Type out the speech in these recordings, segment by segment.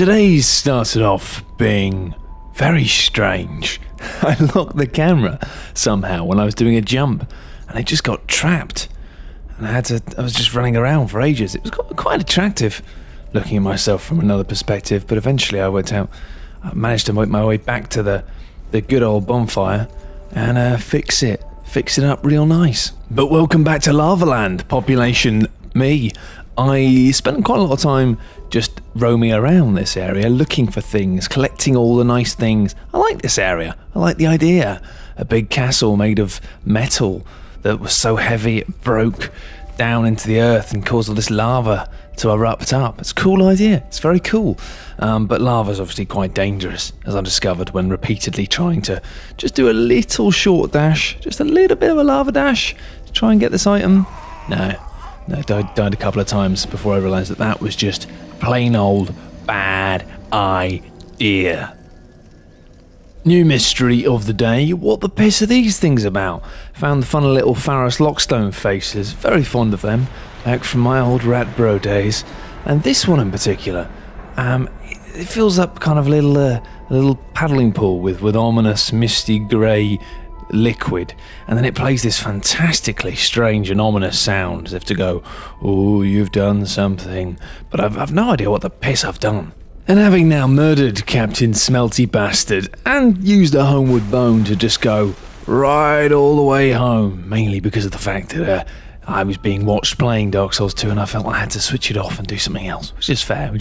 Today's started off being very strange. I locked the camera somehow when I was doing a jump, and it just got trapped. And I was just running around for ages. It was quite attractive looking at myself from another perspective, but eventually I managed to make my way back to the good old bonfire and fix it up real nice. But welcome back to Lavaland, population me. I spent quite a lot of time just roaming around this area, looking for things, collecting all the nice things. I like this area. I like the idea. A big castle made of metal that was so heavy it broke down into the earth and caused all this lava to erupt up. It's a cool idea. It's very cool. But lava's obviously quite dangerous, as I discovered when repeatedly trying to just do a little short dash, just a little bit of a lava dash to try and get this item. No, died a couple of times before I realised that was just plain old bad idea. New mystery of the day. What the piss are these things about? Found the funny little Pharos Lockstone faces. Very fond of them, back from my old rat bro days. And this one in particular, it fills up kind of a little paddling pool with ominous, misty grey liquid, and then it plays this fantastically strange and ominous sound as if to go, "Oh, you've done something," but I've no idea what the piss I've done. And having now murdered Captain Smelty Bastard and used a homeward bone to just go right all the way home, mainly because of the fact that I was being watched playing Dark Souls 2 and I felt I had to switch it off and do something else, which is fair.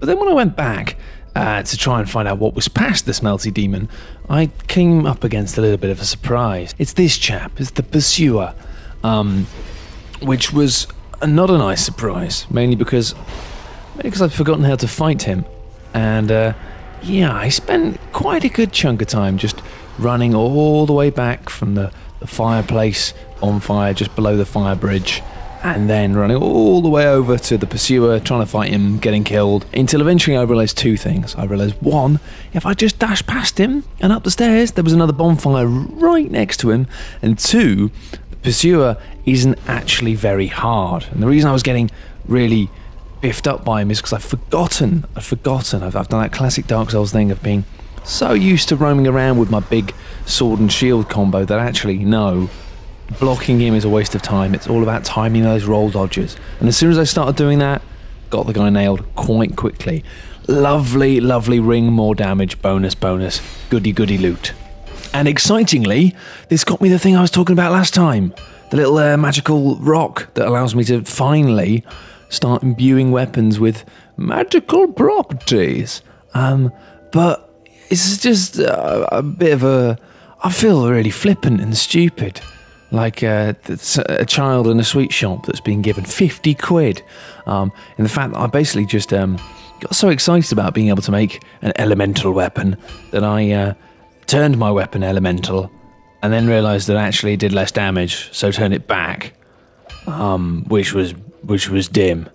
But then when I went back to try and find out what was past the Smelty Demon, I came up against a little bit of a surprise. It's this chap, it's the Pursuer, which was not a nice surprise, mainly because I'd forgotten how to fight him. And I spent quite a good chunk of time just running all the way back from the fireplace on fire just below the fire bridge, and then running all the way over to the Pursuer, trying to fight him, getting killed, until eventually I realised two things. I realised, one, if I just dashed past him and up the stairs, there was another bonfire right next to him, and two, the Pursuer isn't actually very hard. And the reason I was getting really biffed up by him is because I've forgotten. I've done that classic Dark Souls thing of being so used to roaming around with my big sword and shield combo that actually, no, blocking him is a waste of time. It's all about timing those roll dodges. And as soon as I started doing that, got the guy nailed quite quickly. Lovely, lovely ring, more damage, bonus, goody loot. And excitingly, this got me the thing I was talking about last time. The little magical rock that allows me to finally start imbuing weapons with magical properties. But it's just a bit of a... I feel really flippant and stupid. Like a child in a sweet shop that's been given 50 quid. In the fact that I basically just got so excited about being able to make an elemental weapon that I turned my weapon elemental and then realised that actually it did less damage, so turned it back, which was dim.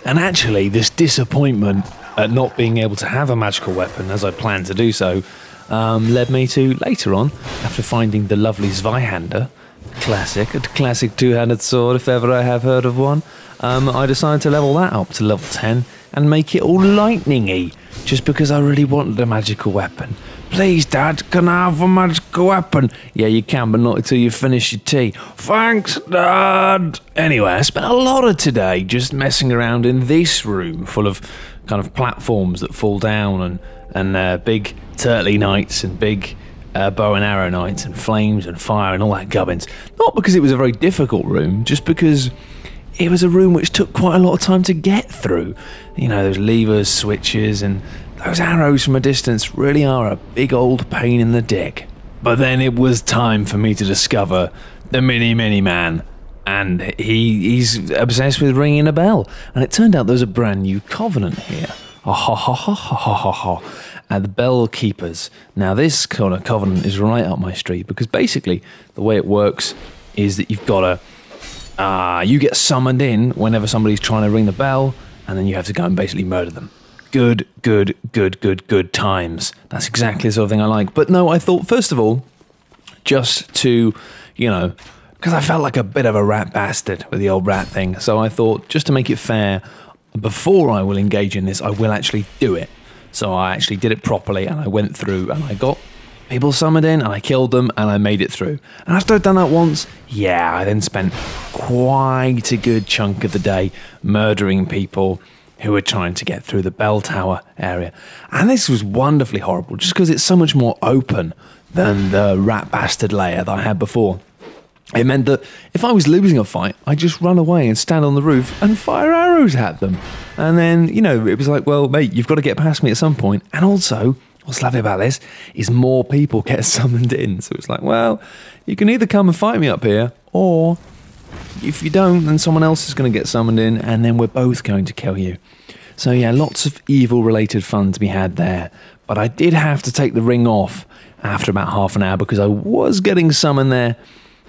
And actually this disappointment at not being able to have a magical weapon as I planned to do so led me to later on, after finding the lovely Zweihander, a classic two-handed sword if ever I have heard of one, I decided to level that up to level 10 and make it all lightning-y, just because I really wanted a magical weapon. Please, Dad, can I have a magical weapon? Yeah, you can, but not until you finish your tea. Thanks, Dad! Anyway, I spent a lot of today just messing around in this room full of kind of platforms that fall down and big turtley knights and big bow and arrow knights and flames and fire and all that gubbins. Not because it was a very difficult room, just because it was a room which took quite a lot of time to get through. You know, those levers, switches, and those arrows from a distance really are a big old pain in the dick. But then it was time for me to discover the Mini Man, and he's obsessed with ringing a bell. And it turned out there's a brand new covenant here. The Bell Keepers. Now this kind of covenant is right up my street, because basically the way it works is that you've got to you get summoned in whenever somebody's trying to ring the bell, and then you have to go and basically murder them. Good times. That's exactly the sort of thing I like. But no, I thought first of all, just to, because I felt like a bit of a rat bastard with the old rat thing, so I thought just to make it fair, before I will engage in this, I will actually do it. So I actually did it properly, and I went through and I got people summoned in and I killed them and I made it through. And after I'd done that once, yeah, I then spent quite a good chunk of the day murdering people who were trying to get through the bell tower area. And this was wonderfully horrible, just because it's so much more open than the rat bastard layer that I had before. It meant that if I was losing a fight, I'd just run away and stand on the roof and fire arrows at them. And then, you know, it was like, well, mate, you've got to get past me at some point. And also, what's lovely about this is more people get summoned in. So it's like, well, you can either come and fight me up here, or if you don't, then someone else is going to get summoned in, and then we're both going to kill you. So yeah, lots of evil-related fun to be had there. But I did have to take the ring off after about half an hour because I was getting summoned there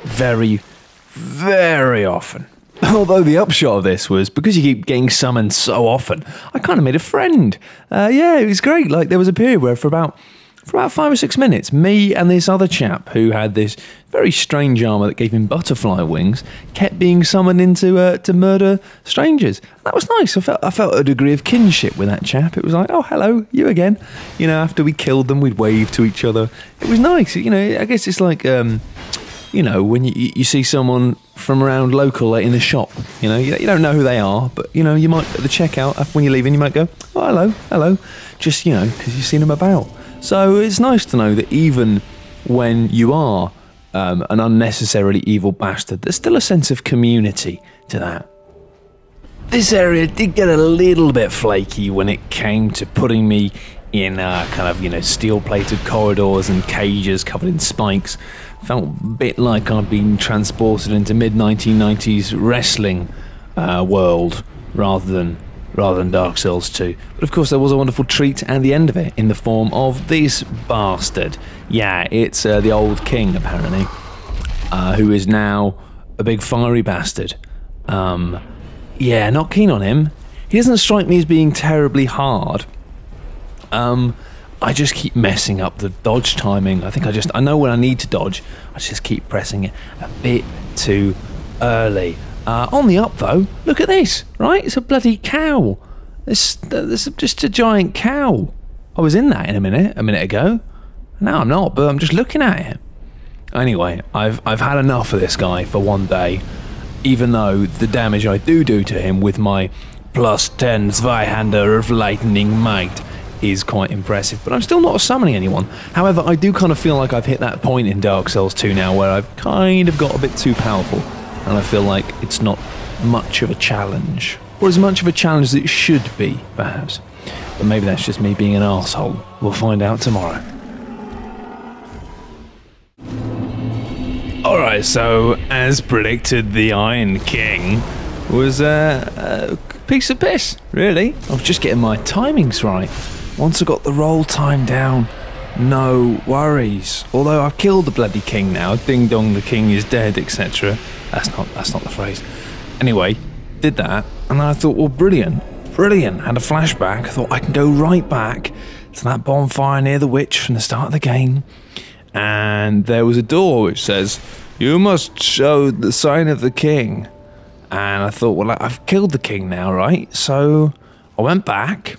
very, very often. Although the upshot of this was, because you keep getting summoned so often, I kind of made a friend. Yeah, it was great. Like, there was a period where for about 5 or 6 minutes, me and this other chap who had this very strange armour that gave him butterfly wings kept being summoned into to murder strangers. That was nice. I felt a degree of kinship with that chap. It was like, oh, hello, you again. You know, after we killed them, we'd wave to each other. It was nice. You know, I guess it's like, you know, when you see someone from around local in the shop, you know, you don't know who they are, but, you know, you might, at the checkout, when you're leaving, you might go, oh, hello, just, you know, because you've seen them about. So it's nice to know that even when you are an unnecessarily evil bastard, there's still a sense of community to that. This area did get a little bit flaky when it came to putting me in kind of, you know, steel-plated corridors and cages covered in spikes. Felt a bit like I'd been transported into mid-1990s wrestling world rather than Dark Souls 2. But of course there was a wonderful treat at the end of it in the form of this bastard. Yeah, it's the old king apparently, who is now a big fiery bastard. Yeah, not keen on him. He doesn't strike me as being terribly hard. I just keep messing up the dodge timing. I know when I need to dodge. I just keep pressing it a bit too early. On the up though, look at this, right? It's a bloody cow. There's just a giant cow. I was in that a minute ago. Now I'm not, but I'm just looking at it. Anyway, I've had enough of this guy for one day, even though the damage I do to him with my +10 Zweihander of Lightning Might is quite impressive, but I'm still not summoning anyone. However, I do kind of feel like I've hit that point in Dark Souls 2 now where I've kind of got a bit too powerful, and I feel like it's not much of a challenge, or as much of a challenge as it should be, perhaps. But maybe that's just me being an arsehole. We'll find out tomorrow. Alright, so as predicted, the Iron King was a piece of piss, really. I was just getting my timings right. Once I got the roll time down, no worries. Although I've killed the bloody king now, ding dong, the king is dead, etc. That's not the phrase. Anyway, did that, and I thought, well, brilliant. Had a flashback. I thought I can go right back to that bonfire near the witch from the start of the game, and there was a door which says, "You must show the sign of the king." And I thought, well, I've killed the king now, right? So I went back.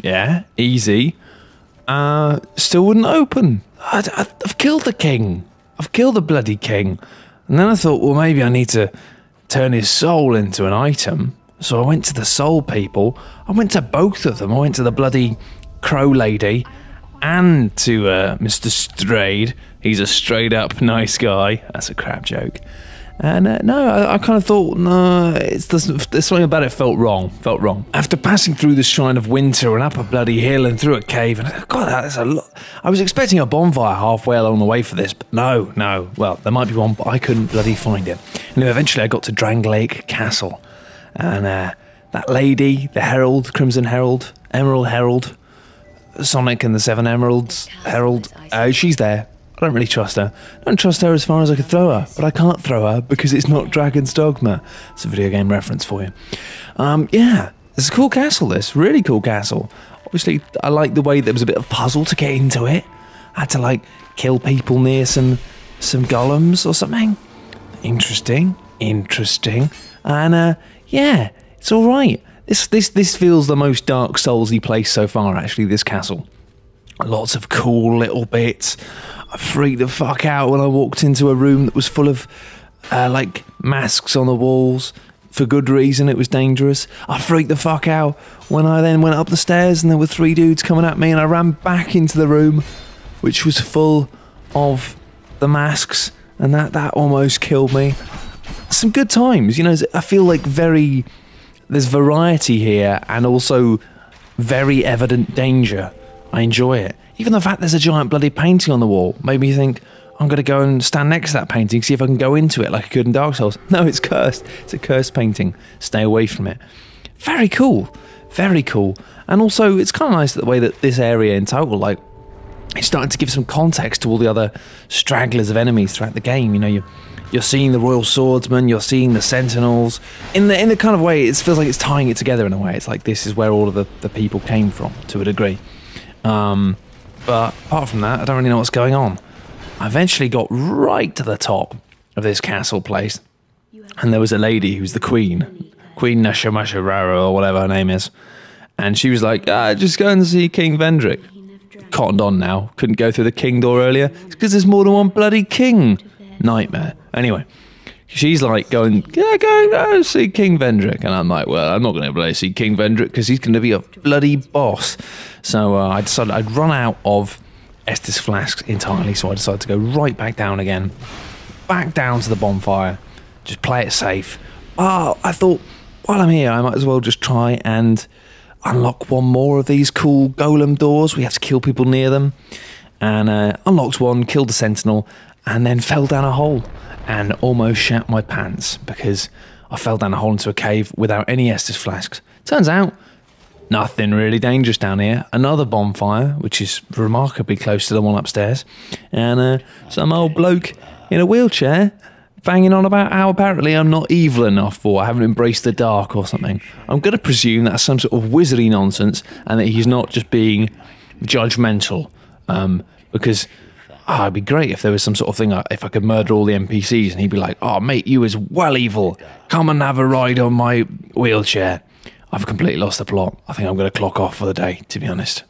Yeah, easy. Still wouldn't open. I've killed the king. I've killed the bloody king. And then I thought, well, maybe I need to turn his soul into an item. So I went to the soul people. I went to both of them. I went to the bloody crow lady and to Mr. Strayed. He's a straight up nice guy. That's a crap joke. And no, I kind of thought, no, there's something about it felt wrong. After passing through the Shrine of Winter and up a bloody hill and through a cave, and God, that's a lot. I was expecting a bonfire halfway along the way for this, but no. Well, there might be one, but I couldn't bloody find it. And eventually I got to Dranglake Castle. And that lady, the Herald, Crimson Herald, Emerald Herald, Sonic and the Seven Emeralds Herald, she's there. I don't really trust her. I don't trust her as far as I could throw her, but I can't throw her because it's not Dragon's Dogma. It's a video game reference for you. Yeah, it's a cool castle, this. Really cool castle. Obviously, I like the way there was a bit of puzzle to get into it. I had to, like, kill people near some golems or something. Interesting. And, yeah, it's alright. This feels the most Dark Soulsy place so far, actually, this castle. Lots of cool little bits. I freaked the fuck out when I walked into a room that was full of, like, masks on the walls. For good reason, it was dangerous. I freaked the fuck out when I then went up the stairs and there were 3 dudes coming at me, and I ran back into the room, which was full of the masks, and that almost killed me. Some good times, you know. I feel like there's variety here, and also very evident danger. I enjoy it. Even the fact there's a giant bloody painting on the wall made me think, I'm going to go and stand next to that painting, see if I can go into it like I could in Dark Souls. No, it's cursed. It's a cursed painting. Stay away from it. Very cool. Very cool. And also, it's kind of nice the way that this area in total, like, it's starting to give some context to all the other stragglers of enemies throughout the game. You know, you're seeing the Royal Swordsman, you're seeing the Sentinels. In the kind of way, it feels like it's tying it together in a way. It's like this is where all of the people came from, to a degree. But apart from that, I don't really know what's going on. I eventually got right to the top of this castle place, and there was a lady who's the Queen Nashamasharara, or whatever her name is, and she was like, just go and see King Vendrick. Cottoned on now, couldn't go through the king door earlier. It's because there's more than one bloody king. Nightmare. Anyway, she's like going, go see King Vendrick, and I'm like, well, I'm not going to be able to see King Vendrick because he's going to be a bloody boss. So I decided I'd run out of Estus flasks entirely, so I decided to go right back down again, back down to the bonfire, just play it safe. I thought, while I'm here, I might as well just try and unlock one more of these cool golem doors. We have to kill people near them, and unlocked one, killed the sentinel, and then fell down a hole and almost shat my pants because I fell down a hole into a cave without any Estus flasks. Turns out, nothing really dangerous down here. Another bonfire, which is remarkably close to the one upstairs, and some old bloke in a wheelchair banging on about how apparently I'm not evil enough, or I haven't embraced the dark or something. I'm going to presume that's some sort of wizardy nonsense and that he's not just being judgmental, because it'd be great if there was some sort of thing, if I could murder all the NPCs and he'd be like, oh mate, you is well evil, come and have a ride on my wheelchair. I've completely lost the plot. I think I'm going to clock off for the day, to be honest.